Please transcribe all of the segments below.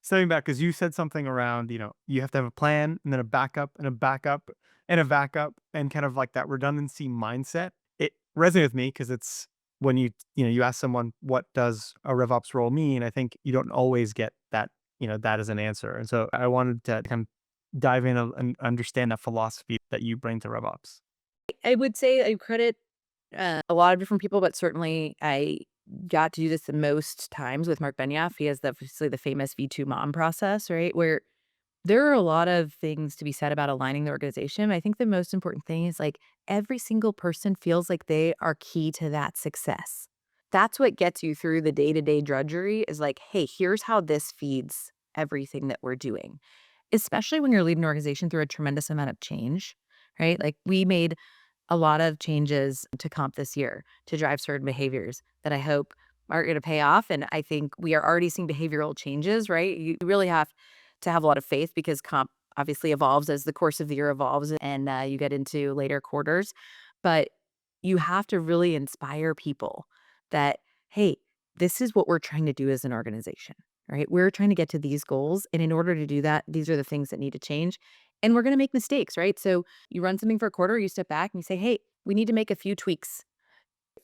stepping back, because you said something around, you have to have a plan and then a backup and a backup and a backup and kind of like that redundancy mindset. It resonated with me because it's when you ask someone, what does a RevOps role mean? I think you don't always get that as an answer. And so I wanted to kind of dive in and understand that philosophy that you bring to RevOps. I would say I credit a lot of different people, but certainly I got to do this the most times with Marc Benioff. He has obviously the famous V2 mom process, right? Where there are a lot of things to be said about aligning the organization. I think the most important thing is like every single person feels like they are key to that success. That's what gets you through the day-to-day drudgery is like, hey, here's how this feeds everything that we're doing. Especially when you're leading an organization through a tremendous amount of change, right? Like we made a lot of changes to comp this year to drive certain behaviors that I hope are going to pay off. And I think we are already seeing behavioral changes, right? You really have to have a lot of faith because comp obviously evolves as the course of the year evolves and you get into later quarters. But you have to really inspire people that, hey, this is what we're trying to do as an organization, right? We're trying to get to these goals. And in order to do that, these are the things that need to change. And we're going to make mistakes, right? So you run something for a quarter, you step back and you say, hey, we need to make a few tweaks.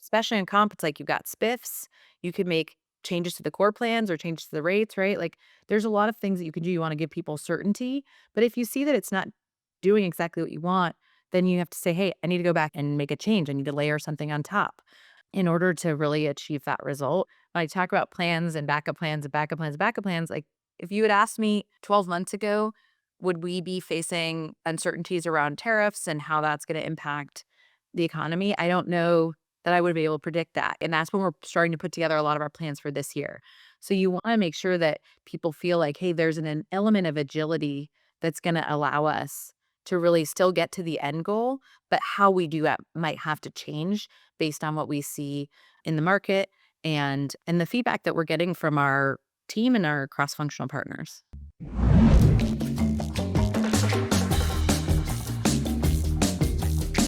Especially in comp, it's like you've got spiffs. You could make changes to the core plans or changes to the rates, right? Like there's a lot of things that you can do. You want to give people certainty. But if you see that it's not doing exactly what you want, then you have to say, hey, I need to go back and make a change. I need to layer something on top in order to really achieve that result. When I talk about plans and backup plans and backup plans and backup plans, like if you had asked me 12 months ago, would we be facing uncertainties around tariffs and how that's going to impact the economy? I don't know that I would be able to predict that. And that's when we're starting to put together a lot of our plans for this year. So you want to make sure that people feel like, hey, there's an element of agility that's going to allow us to really still get to the end goal, but how we do that might have to change based on what we see in the market and the feedback that we're getting from our team and our cross-functional partners.